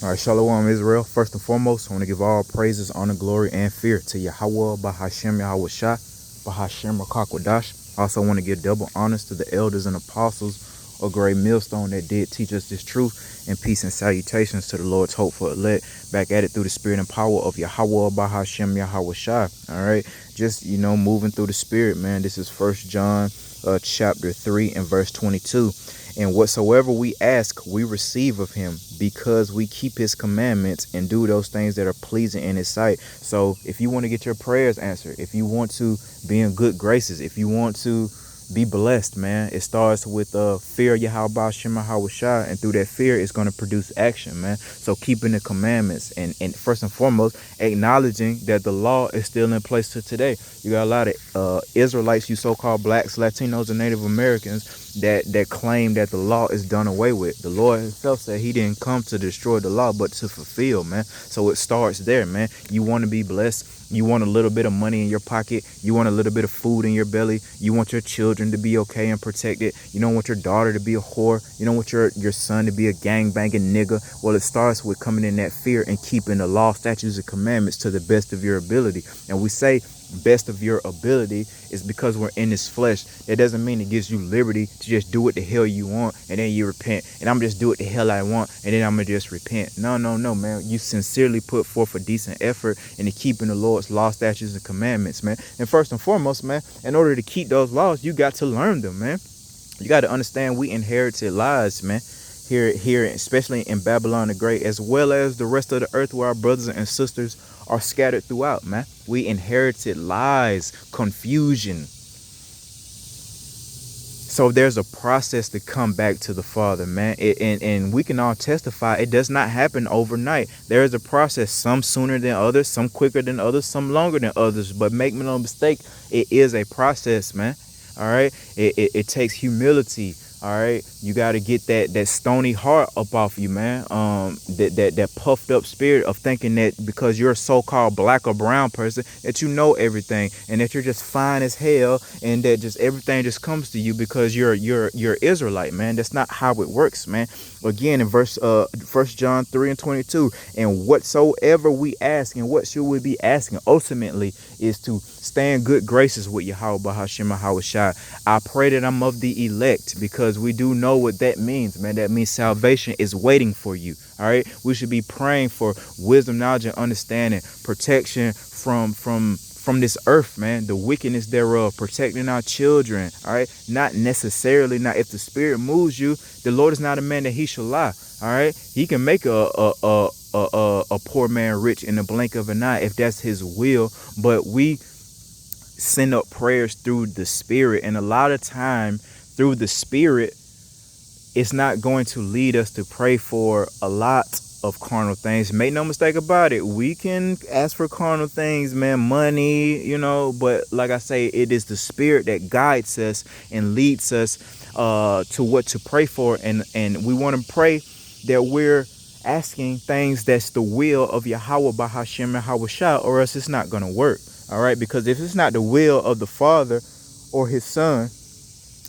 All right, Shalom Israel. First and foremost, I want to give all praises, honor, glory, and fear to Yahweh, Bahashem, Yahweh Shah, Bahashem, Rakakwadash. I also want to give double honors to the elders and apostles of Great Millstone that did teach us this truth, and peace and salutations to the Lord's hopeful elect, back at it through the spirit and power of Yahweh, Bahashem, Yahweh Shah. All right, just, moving through the spirit, man. This is First John chapter 3 and verse 22. And whatsoever we ask, we receive of him, because we keep his commandments and do those things that are pleasing in his sight. So if you want to get your prayers answered, if you want to be in good graces, if you want to be blessed, man, it starts with fear of Yahweh Shema Hawashah, and through that fear, it's going to produce action, man. So keeping the commandments, and first and foremost, acknowledging that the law is still in place to today. You got a lot of Israelites, you so-called blacks, Latinos, and Native Americans that claim that the law is done away with. The Lord himself said he didn't come to destroy the law, but to fulfill, man. So it starts there, man. You want to be blessed. You want a little bit of money in your pocket. You want a little bit of food in your belly. You want your children to be okay and protected. You don't want your daughter to be a whore. You don't want your son to be a gangbanging nigga. Well, it starts with coming in that fear and keeping the law, statutes, and commandments to the best of your ability. And we say best of your ability is because we're in this flesh. That doesn't mean it gives you liberty to just do what the hell you want and then you repent, and I'm just do what the hell I want and then I'm gonna just repent. No, man. You sincerely put forth a decent effort into keeping the Lord's law, statutes, and commandments, man. And first and foremost, man, in order to keep those laws, you got to learn them, man. You got to understand we inherited lies, man. Here, especially in Babylon the Great, as well as the rest of the earth where our brothers and sisters are scattered throughout, man. We inherited lies, confusion. So there's a process to come back to the Father, man. And we can all testify it does not happen overnight. There is a process, some sooner than others, some quicker than others, some longer than others. But make me no mistake, it is a process, man. All right. It takes humility. All right, you got to get that stony heart up off you, man. That puffed up spirit of thinking that because you're a so-called black or brown person that you know everything and that you're just fine as hell and that just everything just comes to you because you're Israelite, man. That's not how it works, man. Again, in verse 1 John 3 and 22, and whatsoever we ask, and what should we be asking ultimately is to stay in good graces with Yahweh Bahashem Hawashai. I pray that I'm of the elect, because we do know what that means, man. That means salvation is waiting for you. All right, we should be praying for wisdom, knowledge, and understanding, protection from this earth, man, the wickedness thereof, protecting our children. All right, not necessarily. Now, if the Spirit moves you, the Lord is not a man that he shall lie. All right, he can make a poor man rich in the blink of an eye if that's his will. But we send up prayers through the Spirit, and a lot of time through the Spirit, it's not going to lead us to pray for a lot of carnal things. Make no mistake about it. We can ask for carnal things, man, money, but like I say, it is the Spirit that guides us and leads us to what to pray for. And we want to pray that we're asking things that's the will of Yahweh Bahashem and Hawashah, or else it's not going to work. All right, because if it's not the will of the Father or his Son,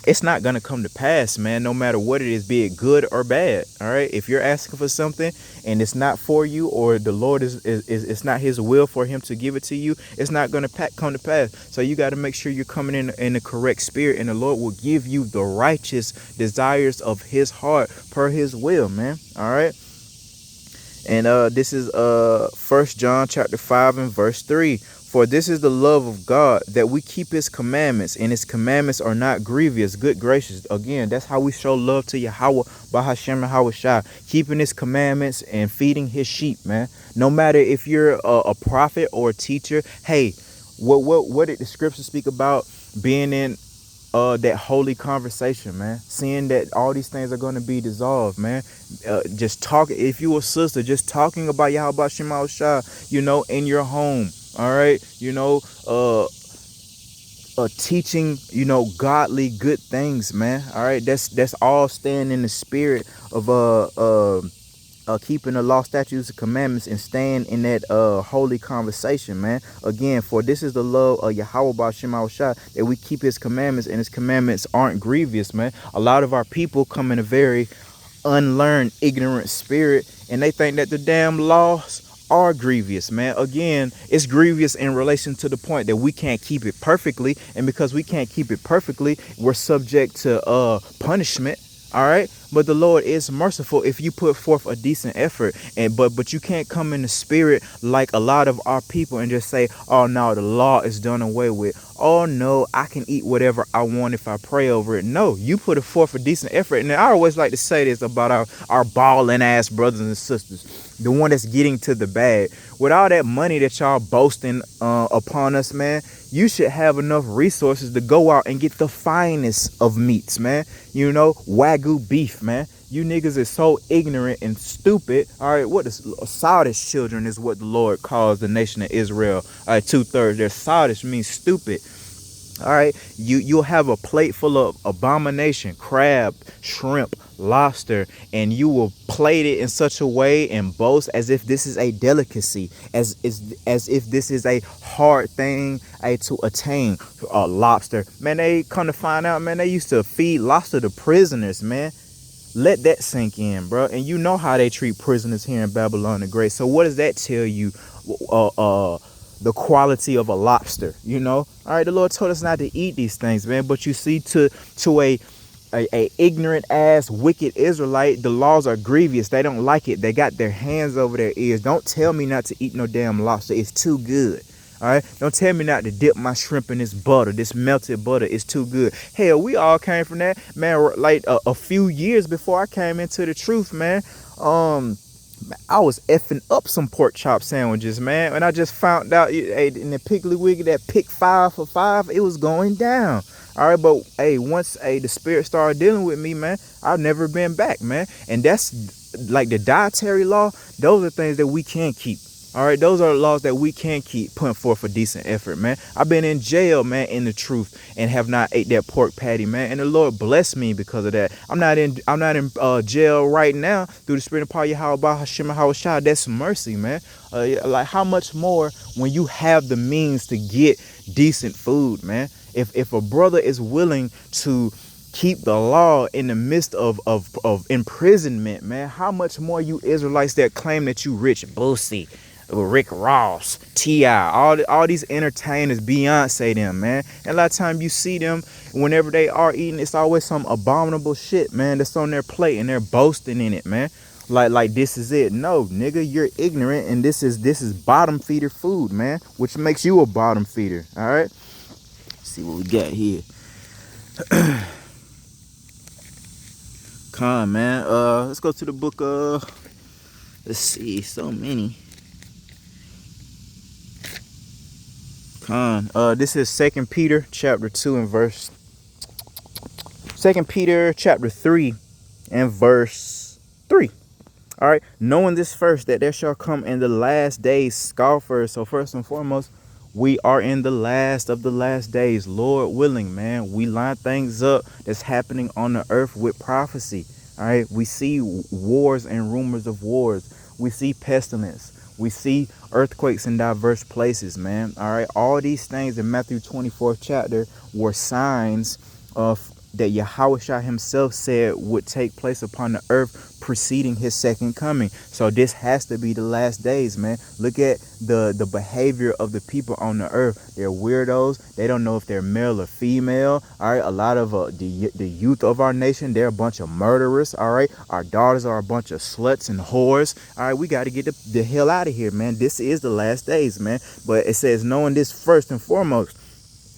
it's not going to come to pass, man, no matter what it is, be it good or bad. All right, if you're asking for something and it's not for you, or the Lord is it's not his will for him to give it to you, it's not going to come to pass. So you got to make sure you're coming in the correct spirit, and the Lord will give you the righteous desires of his heart per his will, man. All right. And this is 1 John chapter 5 and verse 3. For this is the love of God, that we keep his commandments, and his commandments are not grievous. Good gracious. Again, that's how we show love to Yahweh Bahashem and Hawashai, keeping his commandments and feeding his sheep, man. No matter if you're a prophet or a teacher, hey, what did the scripture speak about being in that holy conversation, man? Seeing that all these things are going to be dissolved, man. Just talk. If you a sister, just talking about Yahweh Shema Shah, in your home. All right, teaching, godly good things, man. All right, that's all staying in the spirit of keeping the law, statutes, and commandments, and staying in that holy conversation, man. Again, for this is the love of Yahweh Ba'Shem Shah, that we keep his commandments, and his commandments aren't grievous, man. A lot of our people come in a very unlearned, ignorant spirit, and they think that the damn laws are grievous, man. Again, it's grievous in relation to the point that we can't keep it perfectly, and because we can't keep it perfectly, we're subject to punishment. All right, but the Lord is merciful if you put forth a decent effort, and but you can't come in the spirit like a lot of our people and just say, oh no, the law is done away with. Oh no, I can eat whatever I want if I pray over it. No, you put forth a decent effort. And I always like to say this about our balling ass brothers and sisters, the one that's getting to the bag. With all that money that y'all boasting upon us, man, you should have enough resources to go out and get the finest of meats, man. You know, Wagyu beef, man. You niggas is so ignorant and stupid. All right, what the sottish children is what the Lord calls the nation of Israel. All right, 2/3. They're sottish means stupid. All right, you'll have a plate full of abomination, crab, shrimp, lobster, and you will plate it in such a way and boast as if this is a delicacy, as if this is a hard thing to attain. Lobster, man, they come to find out, man, they used to feed lobster to prisoners, man. Let that sink in, bro. And you know how they treat prisoners here in Babylon the Great. So what does that tell you? The quality of a lobster, you know. All right, the Lord told us not to eat these things, man. But you see, to a ignorant ass wicked Israelite, the laws are grievous. They don't like it. They got their hands over their ears. Don't tell me not to eat no damn lobster. It's too good. All right, don't tell me not to dip my shrimp in this butter, this melted butter. It's too good. Hell, we all came from that, man. Like a few years before I came into the truth, man. I was effing up some pork chop sandwiches, man. And I just found out in the Piggly Wiggly, that pick 5 for 5, it was going down. All right, but hey, once the spirit started dealing with me, man, I've never been back, man. And that's like the dietary law. Those are things that we can't keep. All right, those are laws that we can keep, putting forth a decent effort, man. I've been in jail, man, in the truth, and have not ate that pork patty, man. And the Lord blessed me because of that. I'm not in jail right now through the spirit of power, Yahweh Hashem Hawashah. That's mercy, man. Like how much more when you have the means to get decent food, man. If a brother is willing to keep the law in the midst of imprisonment, man, how much more you Israelites that claim that you rich, Boosie, Rick Ross, T.I., all these entertainers, Beyonce, them, man. And a lot of time you see them, whenever they are eating, it's always some abominable shit, man, that's on their plate, and they're boasting in it, man. Like this is it. No, nigga, you're ignorant, and this is bottom feeder food, man, which makes you a bottom feeder. All right. Let's see what we got here. Come on, man. Let's go to the book. Let's see, so many. This is 2 Peter chapter 2 and verse 2 Peter chapter 3 and verse 3. All right, knowing this first, that there shall come in the last days scoffers. So first and foremost, we are in the last of the last days, Lord willing, man. We line things up that's happening on the earth with prophecy. All right, we see wars and rumors of wars. We see pestilence. We see earthquakes in diverse places, man. All right. All these things in Matthew 24th chapter were signs of that Yahushua himself said would take place upon the earth preceding his second coming. So this has to be the last days, man. Look at the behavior of the people on the earth. They're weirdos. They don't know if they're male or female. All right. A lot of the youth of our nation, they're a bunch of murderers. All right. Our daughters are a bunch of sluts and whores. All right. We got to get the hell out of here, man. This is the last days, man. But it says, knowing this first and foremost,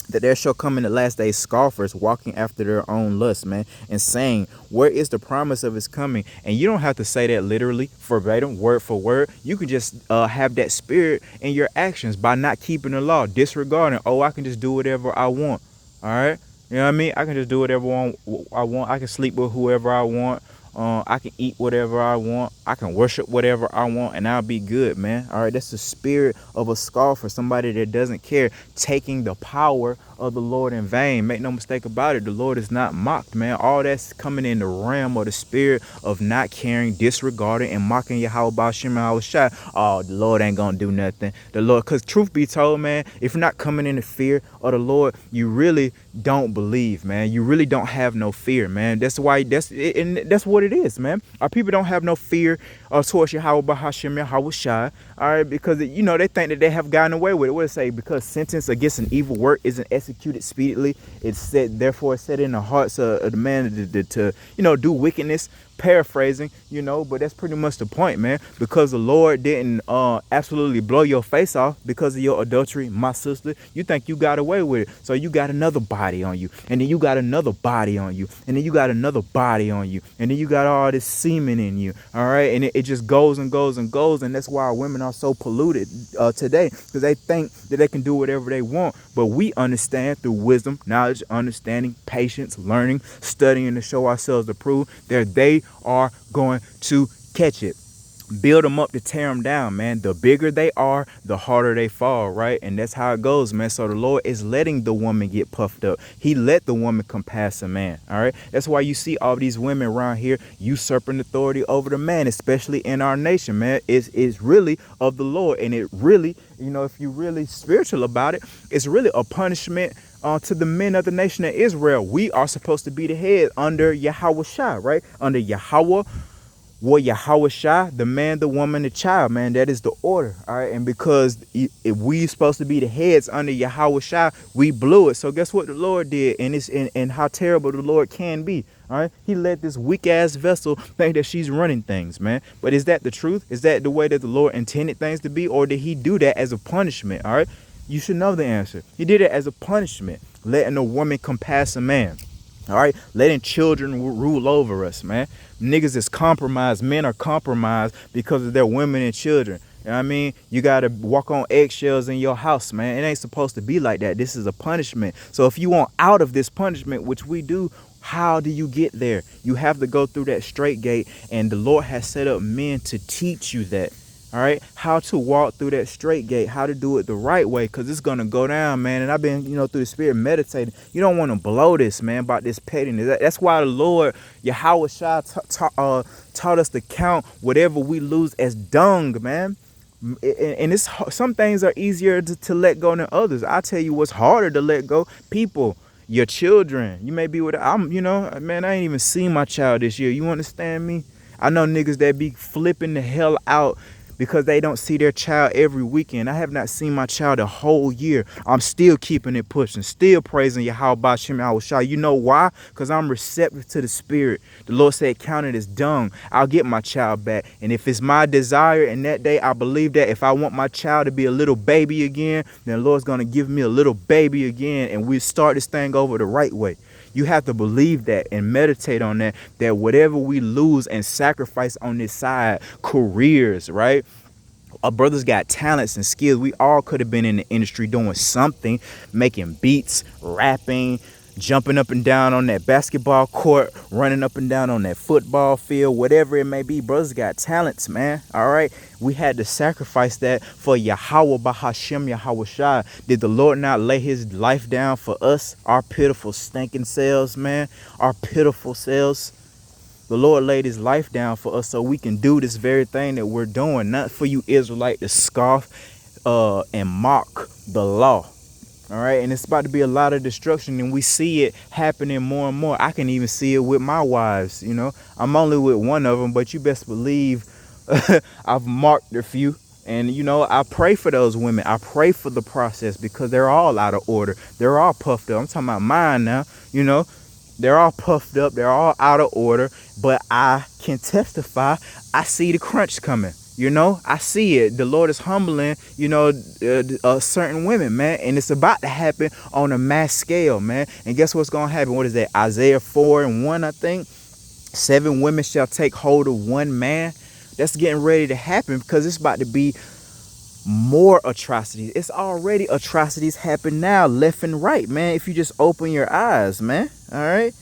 that there shall come in the last days scoffers, walking after their own lust, man, and saying, where is the promise of his coming? And you don't have to say that literally, verbatim, word for word. You can just have that spirit in your actions by not keeping the law, disregarding, oh, I can just do whatever I want. All right? You know what I mean? I can just do whatever I want. I can sleep with whoever I want. I can eat whatever I want. I can worship whatever I want, and I'll be good, man. All right, that's the spirit of a scoffer, somebody that doesn't care, taking the power of the Lord in vain. Make no mistake about it. The Lord is not mocked, man. All that's coming in the realm of the spirit of not caring, disregarding, and mocking Yahweh Ba'ashem Yahweh Shai. Oh, the Lord ain't gonna do nothing. The Lord, because truth be told, man, if you're not coming in the fear of the Lord, you really don't believe, man. You really don't have no fear, man. That's why and that's what it is, man. Our people don't have no fear towards Yahweh Ba'ashem Yahweh Shai. All right, because they think that they have gotten away with it. What does it say? Because sentence against an evil work isn't executed speedily, it's set, therefore it's set in the hearts of the man to do wickedness. Paraphrasing, but that's pretty much the point, man. Because the Lord didn't absolutely blow your face off because of your adultery, my sister. You think you got away with it, so you got another body on you, and then you got another body on you, and then you got another body on you, and then you got all this semen in you. All right, and it just goes and goes and goes, and that's why women are so polluted today, because they think that they can do whatever they want. But we understand through wisdom, knowledge, understanding, patience, learning, studying to show ourselves approved that they are going to catch it. Build them up to tear them down, man. The bigger they are, the harder they fall, right? And that's how it goes, man. So the Lord is letting the woman get puffed up. He let the woman compass a man, all right? That's why you see all these women around here usurping authority over the man, especially in our nation, man. It's really of the Lord, and it really, if you're really spiritual about it, it's really a punishment to the men of the nation of Israel. We are supposed to be the head under Yahweh Shai, right? Under Yahweh, Yahweh Shai, the man, the woman, the child, man. That is the order, all right? And because if we supposed to be the heads under Yahweh Shai, we blew it. So guess what the Lord did? And how terrible the Lord can be, all right? He let this weak-ass vessel think that she's running things, man. But is that the truth? Is that the way that the Lord intended things to be? Or did he do that as a punishment, all right? You should know the answer. He did it as a punishment, letting a woman compass a man. All right, letting children rule over us, man. Niggas is compromised. Men are compromised because of their women and children. You know what I mean? You got to walk on eggshells in your house, man. It ain't supposed to be like that. This is a punishment. So if you want out of this punishment, which we do, how do you get there? You have to go through that straight gate, and the Lord has set up men to teach you that. All right, how to walk through that straight gate, how to do it the right way, because it's going to go down, man. And I've been, through the spirit meditating. You don't want to blow this, man, about this pettiness. That's why the Lord, Yahweh Shai, taught us to count whatever we lose as dung, man. And it's some things are easier to let go than others. I tell you what's harder to let go. People, your children. You may be with, man, I ain't even seen my child this year. You understand me? I know niggas that be flipping the hell out because they don't see their child every weekend. I have not seen my child a whole year. I'm still keeping it pushing, still praising Yahweh Ba'ashem Yahweh Shai. You know why? Because I'm receptive to the spirit. The Lord said, count it as dung. I'll get my child back. And if it's my desire in that day, I believe that if I want my child to be a little baby again, then the Lord's going to give me a little baby again, and we start this thing over the right way. You have to believe that and meditate on that whatever we lose and sacrifice on this side, careers, right? Our brothers got talents and skills. We all could have been in the industry doing something, making beats, rapping, jumping up and down on that basketball court, running up and down on that football field, whatever it may be. Brothers got talents, man. All right. We had to sacrifice that for Yahweh Ba'ashem Yahweh Shai. Did the Lord not lay his life down for us, our pitiful stinking selves, man? Our pitiful selves. The Lord laid his life down for us so we can do this very thing that we're doing. Not for you Israelite to scoff and mock the law. All right. And it's about to be a lot of destruction, and we see it happening more and more. I can even see it with my wives. I'm only with one of them, but you best believe I've marked a few. And, I pray for those women. I pray for the process because they're all out of order. They're all puffed up. I'm talking about mine now, They're all puffed up. They're all out of order. But I can testify. I see the crunch coming. I see it. The Lord is humbling, certain women, man. And it's about to happen on a mass scale, man. And guess what's going to happen? What is that? Isaiah 4:1, I think. 7 women shall take hold of one man. That's getting ready to happen because it's about to be more atrocities. It's already atrocities happen now, left and right, man. If you just open your eyes, man. All right.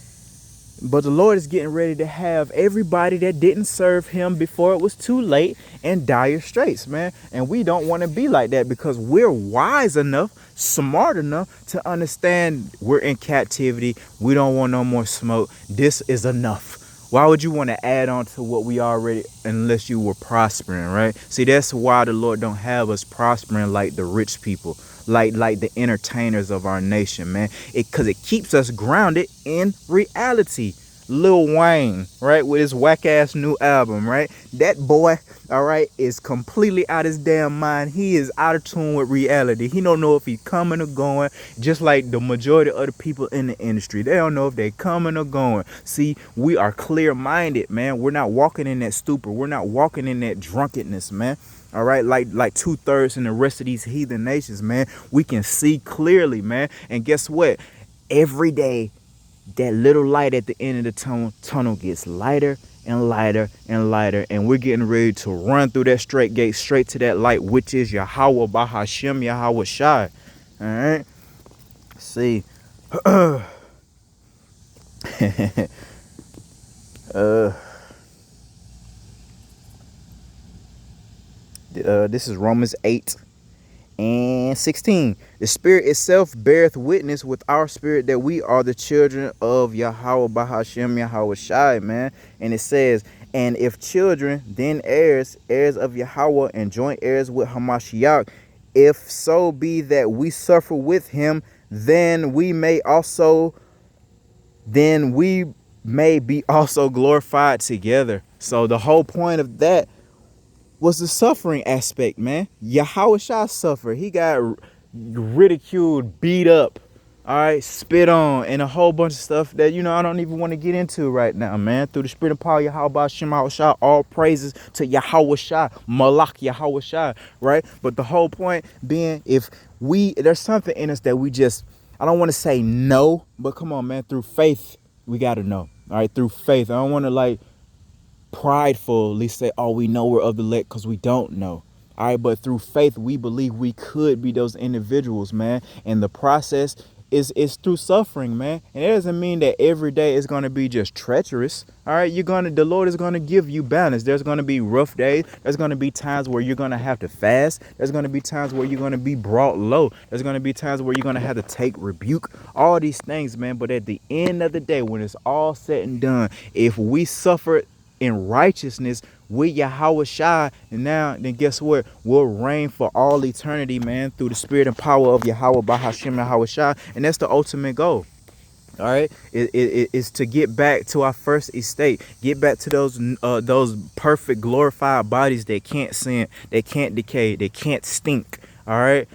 But the Lord is getting ready to have everybody that didn't serve him before it was too late in dire straits, man. And we don't want to be like that because we're wise enough, smart enough to understand we're in captivity. We don't want no more smoke. This is enough. Why would you want to add on to what we already, unless you were prospering, right? See, that's why the Lord don't have us prospering like the rich people, like the entertainers of our nation, man. Because it keeps us grounded in reality. Lil Wayne, right, with his whack ass new album, right? That boy, all right, is completely out his damn mind. He is out of tune with reality. He don't know if he's coming or going, just like the majority of the people in the industry. They don't know if they're coming or going. See, we are clear-minded, man. We're not walking in that stupor. We're not walking in that drunkenness, man. All right, like 2/3 in the rest of these heathen nations, man. We can see clearly, man. And guess what? Every day, that little light at the end of the tunnel gets lighter and lighter and lighter, and we're getting ready to run through that straight gate straight to that light, which is Yahweh Bahashem Yahweh Shai. All right, see. This is Romans 8:16. The Spirit itself beareth witness with our spirit that we are the children of Yahweh Bahashem Yahweh Shai, man. And it says, and if children, then heirs, heirs of Yahweh, and joint heirs with Hamashiach, if so be that we suffer with him, then we may be also glorified together. So the whole point of that was the suffering aspect, man. Yahweh Shai suffered. He got ridiculed, beat up, all right, spit on, and a whole bunch of stuff that, I don't even want to get into right now, man. Through the spirit of power, Yahweh Shema Shai, all praises to Yahweh Shai, Malak Yahweh Shai, right? But the whole point being, there's something in us that we just, I don't want to say no, but come on, man, through faith, we got to know, all right, through faith. I don't want to pridefully say, oh, we know we're of the elect because we don't know. All right, but through faith, we believe we could be those individuals, man. And the process is through suffering, man. And it doesn't mean that every day is going to be just treacherous. All right, the Lord is going to give you balance. There's going to be rough days. There's going to be times where you're going to have to fast. There's going to be times where you're going to be brought low. There's going to be times where you're going to have to take rebuke. All these things, man. But at the end of the day, when it's all said and done, if we suffer in righteousness with Yahweh Shai, and then guess what? We'll reign for all eternity, man, through the spirit and power of Yahweh Bahashem Yahweh Shai, and that's the ultimate goal. All right, it's to get back to our first estate, get back to those perfect glorified bodies that can't sin, they can't decay, they can't stink. All right,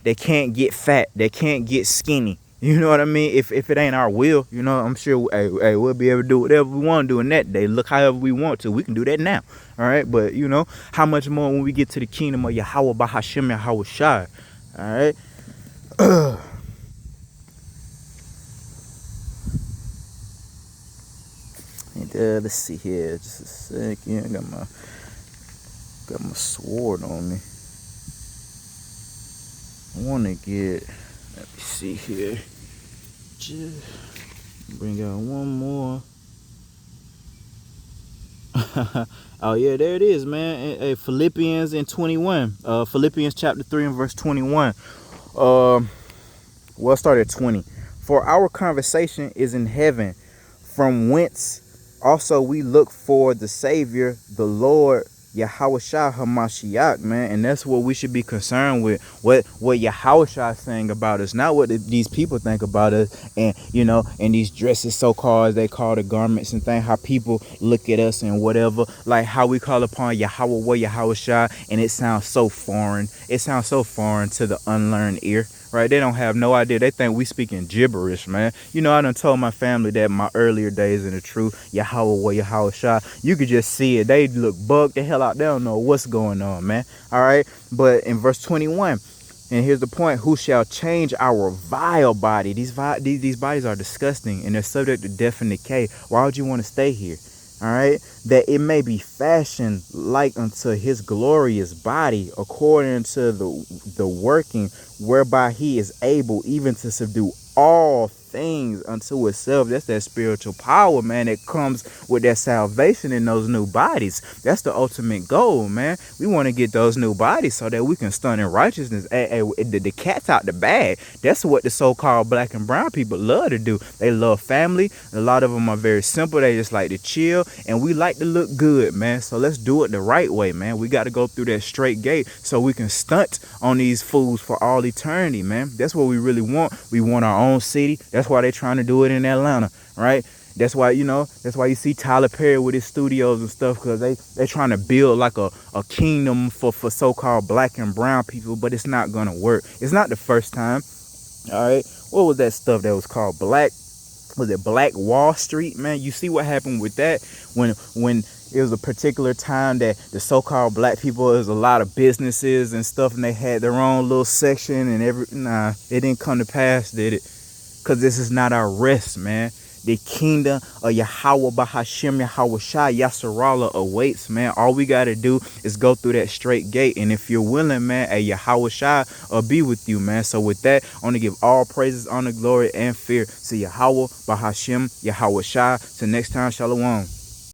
they can't get fat, they can't get skinny. You know what I mean? If it ain't our will, I'm sure hey, we'll be able to do whatever we want to do in that day. Look however we want to. We can do that now. All right. But, how much more when we get to the kingdom of Yahweh Bahashem Yahweh Shai. All right. And, let's see here. Just a second. I got my sword on me. I want to get... Let me see here. Just bring out one more. Oh yeah, there it is, man. Philippians 21. Philippians chapter 3 and verse 21. Well, start at 20. For our conversation is in heaven, from whence also we look for the Savior, the Lord Yahweh Shai Hamashiach, man. And that's what we should be concerned with. What Yahweh Shai is saying about us, not what these people think about us. And, and these dresses, so-called, as they call the garments and things, how people look at us and whatever. Like how we call upon Yahweh Shai, and it sounds so foreign. It sounds so foreign to the unlearned ear. Right? They don't have no idea. They think we speaking gibberish, man. I done told my family that in my earlier days in the truth, Yahweh Shai, you could just see it. They look bugged the hell out. They don't know what's going on, man. All right. But in verse 21, and here's the point, who shall change our vile body? These bodies are disgusting and they're subject to death and decay. Why would you want to stay here? All right, that it may be fashioned like unto his glorious body, according to the working whereby he is able even to subdue all things unto itself. That's that spiritual power, man, that comes with that salvation in those new bodies. That's the ultimate goal, man. We want to get those new bodies so that we can stunt in righteousness. The cat's out the bag. That's what the so-called black and brown people love to do. They love family. A lot of them are very simple. They just like to chill, and we like to look good, man. So let's do it the right way, man. We got to go through that straight gate so we can stunt on these fools for all eternity, man. That's what we really want. We want our own city. That's why they're trying to do it in Atlanta, right? That's why, that's why you see Tyler Perry with his studios and stuff, because they trying to build like a kingdom for so-called black and brown people, but it's not going to work. It's not the first time, all right? What was that stuff that was called was it Black Wall Street, man? You see what happened with that when it was a particular time that the so-called black people, there's a lot of businesses and stuff, and they had their own little section, and it didn't come to pass, did it? Because this is not our rest, man. The kingdom of Yahweh Bahashem Yahweh Shai Yasserallah awaits, man. All we got to do is go through that straight gate. And if you're willing, man, Yahweh Shai will be with you, man. So with that, I want to give all praises, honor, glory, and fear to Yahweh Bahashem Yahweh Shai. Till next time, Shalom.